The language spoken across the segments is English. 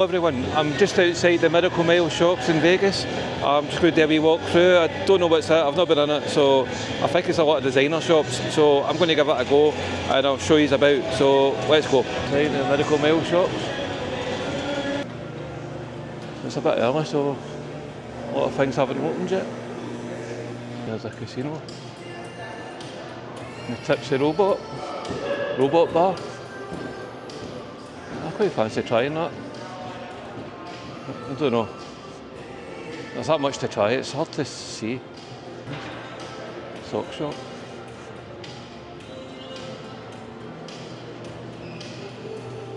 Everyone, I'm just outside the Miracle Mile shops in Vegas. I'm just going to do a wee walk through. I don't know what's it, I've not been in it, so I think it's a lot of designer shops. So I'm going to give it a go and I'll show you about. So let's go. Right, the Miracle Mile shops. It's a bit early, so a lot of things haven't opened yet. There's a casino. The Tipsy Robot bar. I quite fancy trying that. I don't know. There's that much to try, it's hard to see. Sock shop.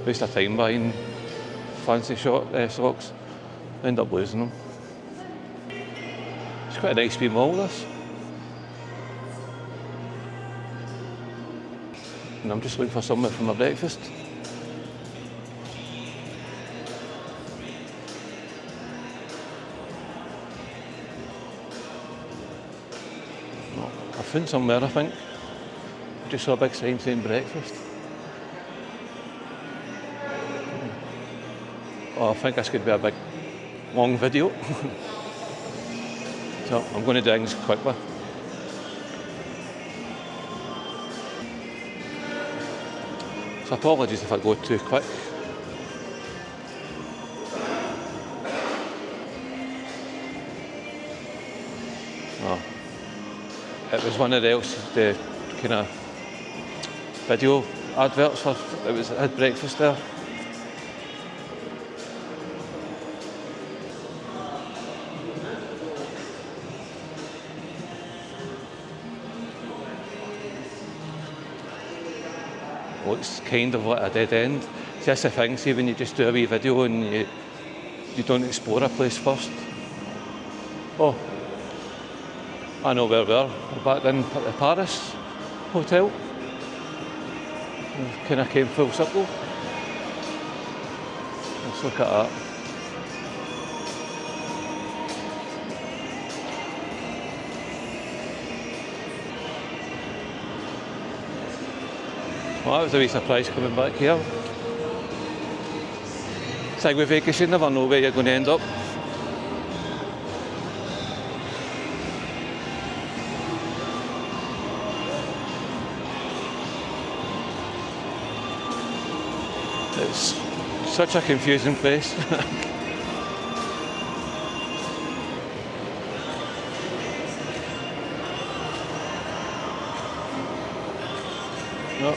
Waste of time buying fancy socks. End up losing them. It's quite a nice wee mall, this. And I'm just looking for something for my breakfast. I found somewhere, I think. Just saw a big sign saying breakfast. Oh, I think this could be a big, long video. So I'm going to do things quickly. So apologies if I go too quick. Oh. It was one of the kind of video adverts for it had breakfast there. Looks kind of like a dead end. See, that's the thing, see when you just do a wee video and you don't explore a place first. Oh, I know where we are. We're back in the Paris hotel. We kind of came full circle. Let's look at that. Well, that was a wee surprise coming back here. It's like with Vegas, you never know where you're going to end up. It's such a confusing place. No.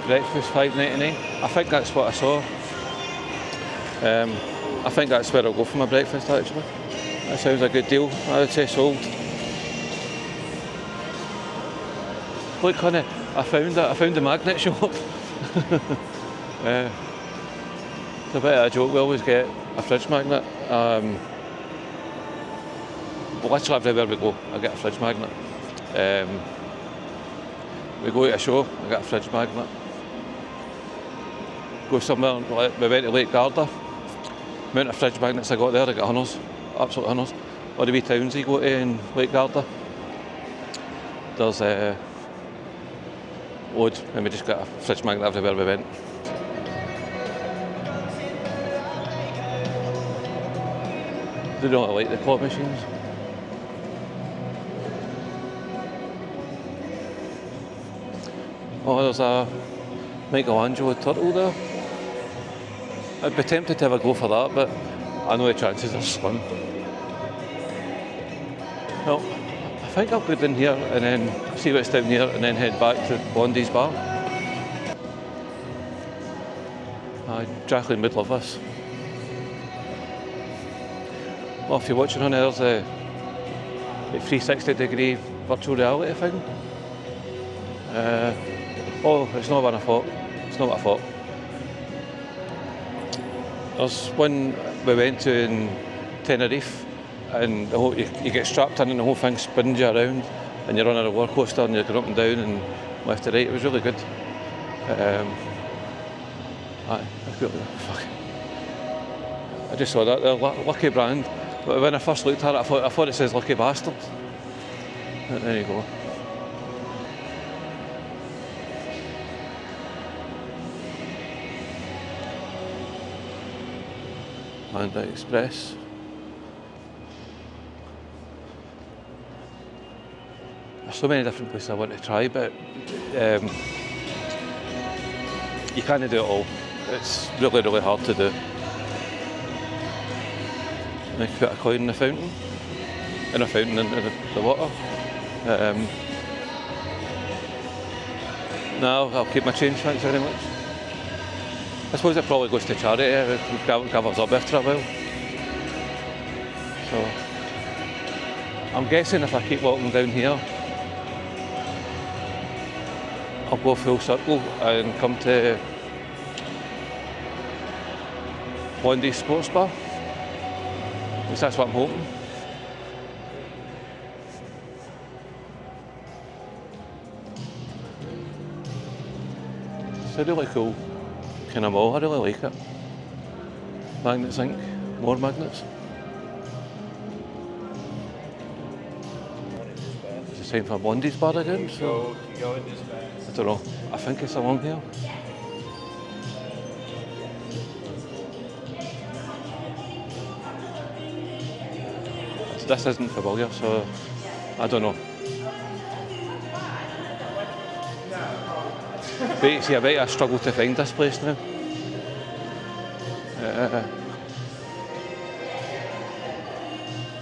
Breakfast $5.99. I think that's what I saw. I think that's where I'll go for my breakfast actually. That sounds a good deal. I would say sold. Look honey, I found it. I found the magnet shop. It's a bit of a joke, we always get a fridge magnet. Literally everywhere we go, I get a fridge magnet. We go to a show, I get a fridge magnet. Go somewhere, like we went to Lake Garda. The amount of fridge magnets I got there, I got hunters, absolute hunters. All the wee towns you go to in Lake Garda. There's loads, and we just got a fridge magnet everywhere we went. I don't like the claw machines. Oh, there's a Michelangelo turtle there. I'd be tempted to have a go for that, but I know the chances are slim. Well, I think I'll go down here and then see what's down here and then head back to Blondie's bar. Jacqueline would love this. Well, if you're watching on there's a 360-degree virtual reality thing. Oh, it's not one I thought. It's not what I thought. There's one we went to in Tenerife, and you get strapped in and the whole thing spins you around, and you're on a roller coaster and you're going up and down and left to right. It was really good. I just saw that. They're Lucky brand. But when I first looked at it, I thought it says Lucky Bastard. There you go. Panda Express. There's so many different places I want to try, but you can't do it all. It's really, really hard to do. I put a coin in the fountain, into the water. No, I'll keep my change, thanks very much. I suppose it probably goes to charity, it gathers up after a while. So, I'm guessing if I keep walking down here, I'll go full circle and come to Blondie's Sports Bar. At least that's what I'm hoping. It's a really cool kind of mall, I really like it. Magnets Inc., more magnets. It's the same for Blondie's bar again, so I don't know, I think it's along here. This isn't familiar, so I don't know. Wait, see, I bet I struggle to find this place now.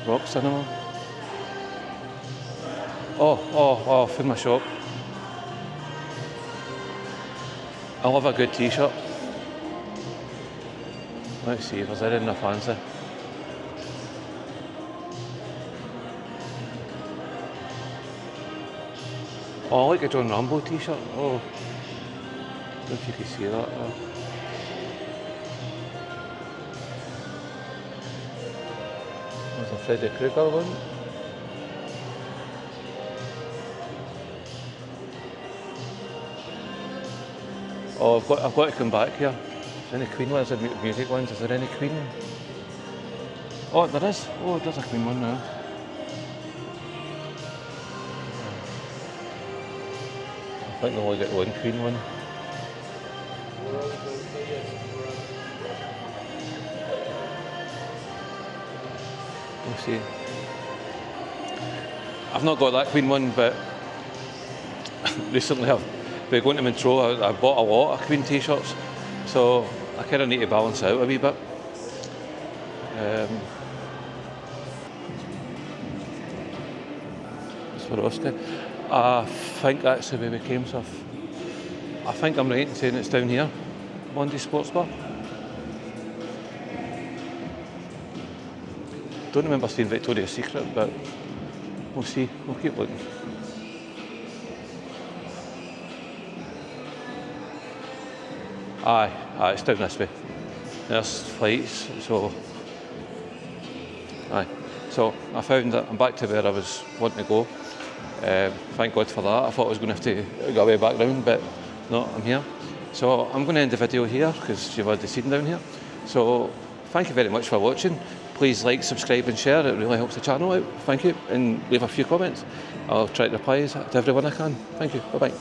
Rock Cinema. Oh, found my shop. I love a good t-shirt. Let's see if there's anything I fancy. Oh, I like a John Rambo t-shirt. Oh, I don't know if you can see that. There's a Freddy Krueger one. Oh, I've got to come back here. Is there any Queen ones? Is there music ones? Is there any Queen? Oh, there is. Oh, there's a Queen one now. I think they've only got one Queen one. We'll see. I've not got that Queen one, but recently I've been going to Montreux. I bought a lot of Queen t-shirts, so I kind of need to balance out a wee bit. Swarovski. I think that's the way we came, so I think I'm right in saying it's down here, Blondie's Sports Bar. Don't remember seeing Victoria's Secret, but we'll see, we'll keep looking. Aye, it's down this way. There's flights, so aye. So I found that I'm back to where I was wanting to go. Thank God for that. I thought I was going to have to go way back round, but no, I'm here. So I'm going to end the video here because you've already seen down here. So thank you very much for watching. Please like, subscribe and share. It really helps the channel out. Thank you. And leave a few comments. I'll try to reply to everyone I can. Thank you. Bye-bye.